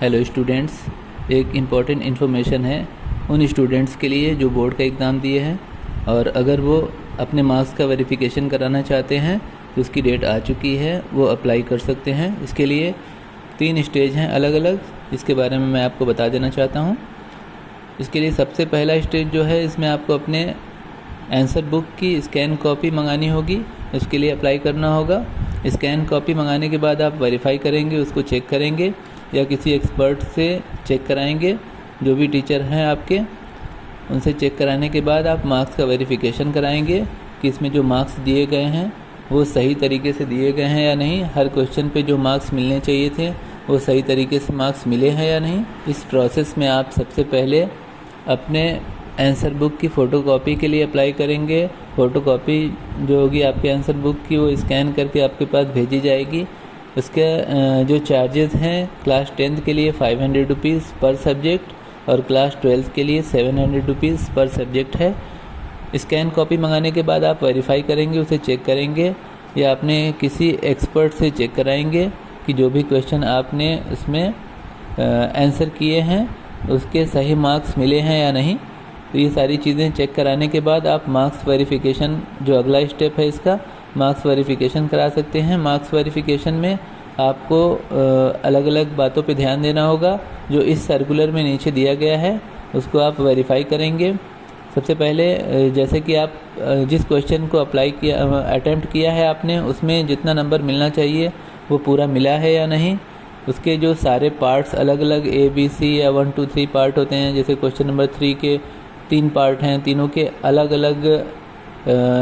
Hello students, एक important information है उन स्टूडेंट्स के लिए जो बोर्ड का एग्ज़ाम दिए हैं और अगर वो अपने मार्क्स का वेरिफिकेशन कराना चाहते हैं तो उसकी डेट आ चुकी है, वो अप्लाई कर सकते हैं। इसके लिए 3 स्टेज हैं अलग अलग, इसके बारे में मैं आपको बता देना चाहता हूँ। इसके लिए सबसे पहला स्टेज जो है, इसमें आपको अपने आंसर बुक की स्कैन कॉपी मंगानी होगी, उसके लिए अप्लाई करना होगा। स्कैन कॉपी मंगाने के बाद आप वेरीफाई करेंगे, उसको चेक करेंगे या किसी एक्सपर्ट से चेक कराएंगे, जो भी टीचर हैं आपके उनसे चेक कराने के बाद आप मार्क्स का वेरिफिकेशन कराएंगे कि इसमें जो मार्क्स दिए गए हैं वो सही तरीके से दिए गए हैं या नहीं, हर क्वेश्चन पे जो मार्क्स मिलने चाहिए थे वो सही तरीके से मार्क्स मिले हैं या नहीं। इस प्रोसेस में आप सबसे पहले अपने आंसर बुक की फ़ोटोकॉपी के लिए अप्लाई करेंगे। फ़ोटोकॉपी जो होगी आपके आंसर बुक की, वो स्कैन करके आपके पास भेजी जाएगी। उसके जो चार्जेस हैं, क्लास 10th के लिए 500 रुपीज़ पर सब्जेक्ट और क्लास 12th के लिए 700 रुपीज़ पर सब्जेक्ट है। स्कैन कॉपी मंगाने के बाद आप वेरीफाई करेंगे, उसे चेक करेंगे या अपने किसी एक्सपर्ट से चेक कराएंगे कि जो भी क्वेश्चन आपने उसमें आंसर किए हैं उसके सही मार्क्स मिले हैं या नहीं। तो ये सारी चीज़ें चेक कराने के बाद आप मार्क्स वेरिफिकेशन, जो अगला स्टेप है इसका, मार्क्स वेरिफिकेशन करा सकते हैं। मार्क्स वेरिफिकेशन में आपको अलग अलग बातों पे ध्यान देना होगा, जो इस सर्कुलर में नीचे दिया गया है उसको आप वेरीफाई करेंगे। सबसे पहले जैसे कि आप जिस क्वेश्चन को अटेम्प्ट किया है आपने, उसमें जितना नंबर मिलना चाहिए वो पूरा मिला है या नहीं। उसके जो सारे पार्ट्स अलग अलग ABC या 1 2 3 पार्ट होते हैं, जैसे क्वेश्चन नंबर 3 के 3 पार्ट हैं, तीनों के अलग अलग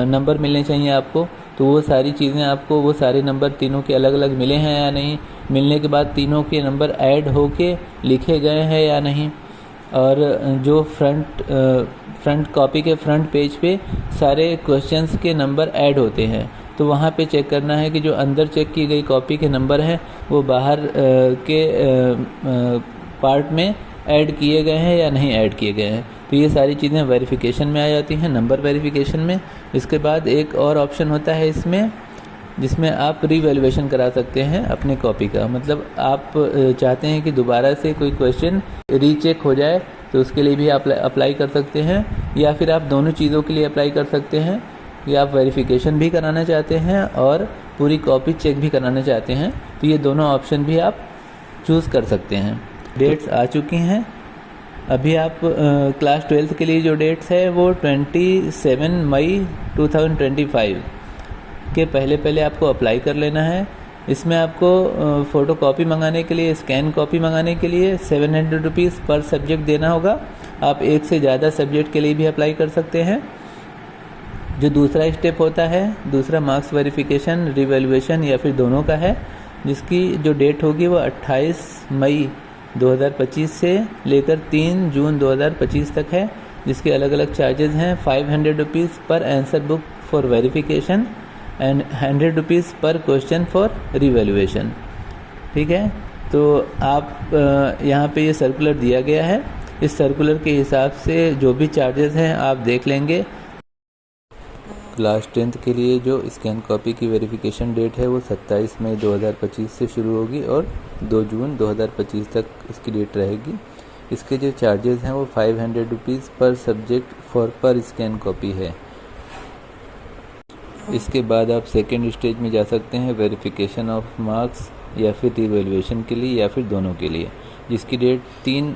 नंबर मिलने चाहिए आपको। तो वो सारी चीज़ें आपको, वो सारे नंबर तीनों के अलग अलग मिले हैं या नहीं, मिलने के बाद तीनों के नंबर ऐड होके लिखे गए हैं या नहीं। और जो फ्रंट कॉपी के फ्रंट पेज पे सारे क्वेश्चंस के नंबर ऐड होते हैं, तो वहाँ पे चेक करना है कि जो अंदर चेक की गई कॉपी के नंबर हैं वो बाहर के पार्ट में ऐड किए गए हैं या नहीं ऐड किए गए हैं। तो ये सारी चीज़ें वेरिफिकेशन में आ जाती हैं, नंबर वेरिफिकेशन में। इसके बाद एक और ऑप्शन होता है इसमें, जिसमें आप रीवैल्यूएशन करा सकते हैं अपने कॉपी का। मतलब आप चाहते हैं कि दोबारा से कोई क्वेश्चन रीचेक हो जाए, तो उसके लिए भी आप अप्लाई कर सकते हैं, या फिर आप दोनों चीज़ों के लिए अप्लाई कर सकते हैं कि आप वेरिफिकेशन भी कराना चाहते हैं और पूरी कॉपी चेक भी कराना चाहते हैं। तो ये दोनों ऑप्शन भी आप चूज़ कर सकते हैं। डेट्स आ चुकी हैं। अभी आप क्लास 12th के लिए जो डेट्स है वो 27 मई 2025 के पहले आपको अप्लाई कर लेना है। इसमें आपको फ़ोटो कॉपी मंगाने के लिए, स्कैन कॉपी मंगाने के लिए 700 रुपीज़ पर सब्जेक्ट देना होगा। आप एक से ज़्यादा सब्जेक्ट के लिए भी अप्लाई कर सकते हैं। जो दूसरा स्टेप होता है, दूसरा मार्क्स वेरिफिकेशन, रिवैल्यूएशन या फिर दोनों का है, जिसकी जो डेट होगी वो 28 मई 2025 से लेकर 3 जून 2025 तक है, जिसके अलग अलग चार्जेस हैं। 500 रुपीज़ पर answer book for verification and 100 rupees पर क्वेश्चन फॉर रिवैल्यूएशन। ठीक है, तो आप यहाँ पे ये सर्कुलर दिया गया है, इस सर्कुलर के हिसाब से जो भी चार्जेस हैं आप देख लेंगे। क्लास 10th के लिए जो स्कैन कॉपी की वेरिफिकेशन डेट है वो 27 मई 2025 से शुरू होगी और 2 जून 2025 तक इसकी डेट रहेगी। इसके जो चार्जेस हैं वो 500 रुपीज़ पर सब्जेक्ट पर स्कैन कॉपी है। इसके बाद आप सेकेंड स्टेज में जा सकते हैं, वेरिफिकेशन ऑफ मार्क्स या फिर रिवैल्यूएशन के लिए या फिर दोनों के लिए, जिसकी डेट 3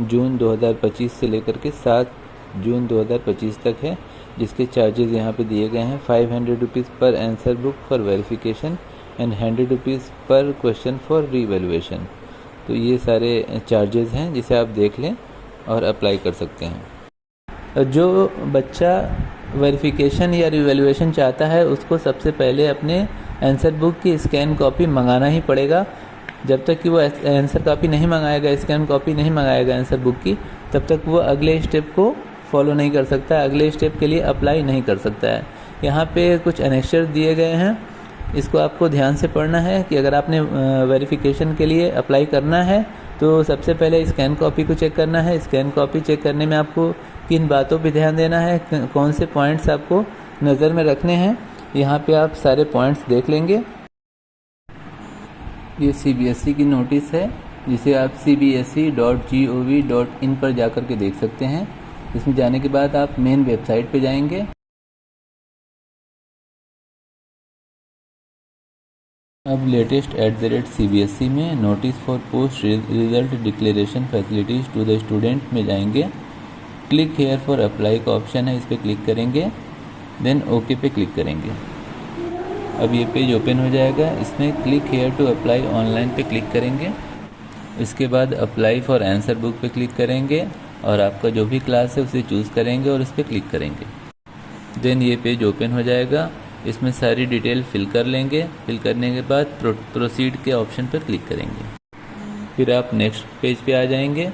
जून 2025 से लेकर के 7 जून 2025 तक है। जिसके चार्जेस यहाँ पे दिए गए हैं, 500 रुपीज़ पर answer book for verification and 100 rupees पर क्वेश्चन फॉर रिवैल्यूएशन। तो ये सारे चार्जेस हैं जिसे आप देख लें और अप्लाई कर सकते हैं। जो बच्चा वेरिफिकेशन या रिवैल्यूएशन चाहता है उसको सबसे पहले अपने आंसर बुक की स्कैन कॉपी मंगाना ही पड़ेगा। जब तक कि वो आंसर कॉपी नहीं मंगाएगा, स्कैन कॉपी नहीं मंगाएगा आंसर बुक की, तब तक वो अगले स्टेप को फॉलो नहीं कर सकता, अगले स्टेप के लिए अप्लाई नहीं कर सकता है। यहाँ पे कुछ एनेक्चर दिए गए हैं, इसको आपको ध्यान से पढ़ना है कि अगर आपने वेरिफिकेशन के लिए अप्लाई करना है तो सबसे पहले स्कैन कॉपी को चेक करना है। स्कैन कॉपी चेक करने में आपको किन बातों पे ध्यान देना है, कौन से पॉइंट्स आपको नज़र में रखने हैं, यहाँ पे आप सारे पॉइंट्स देख लेंगे। ये CBSE की नोटिस है, जिसे आप cbse.gov.in पर जाकर के देख सकते हैं। इसमें जाने के बाद आप मेन वेबसाइट पे जाएंगे। अब लेटेस्ट @CBSE में notice for post result declaration facilities to the student में जाएंगे। क्लिक हेयर फॉर अप्लाई का ऑप्शन है, इस पर क्लिक करेंगे, देन ओके पे क्लिक करेंगे। अब ये पेज ओपन हो जाएगा। इसमें click here to apply online पे क्लिक करेंगे। इसके बाद अप्लाई फॉर आंसर बुक पे क्लिक करेंगे और आपका जो भी क्लास है उसे चूज़ करेंगे और उस पर क्लिक करेंगे। देन ये पेज ओपन हो जाएगा। इसमें सारी डिटेल फिल कर लेंगे। फिल करने के बाद प्रोसीड के ऑप्शन पर क्लिक करेंगे। फिर आप नेक्स्ट पेज पे आ जाएंगे।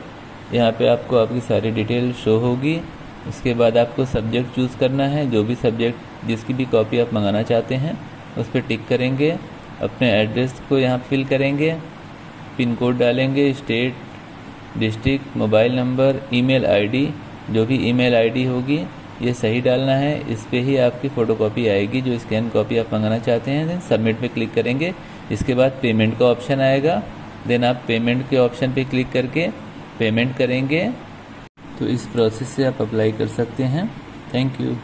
यहाँ पे आपको आपकी सारी डिटेल शो होगी। उसके बाद आपको सब्जेक्ट चूज़ करना है। जो भी सब्जेक्ट जिसकी भी कॉपी आप मंगाना चाहते हैं उस पर टिक करेंगे। अपने एड्रेस को यहाँ फिल करेंगे, पिन कोड डालेंगे, state, district, mobile number, email ID, जो भी ईमेल आईडी होगी ये सही डालना है। इस पे ही आपकी फ़ोटोकॉपी आएगी जो स्कैन कॉपी आप मंगाना चाहते हैं। देन सबमिट पे क्लिक करेंगे। इसके बाद पेमेंट का ऑप्शन आएगा। देन आप पेमेंट के ऑप्शन पे क्लिक करके पेमेंट करेंगे। तो इस प्रोसेस से आप अप्लाई कर सकते हैं। Thank you.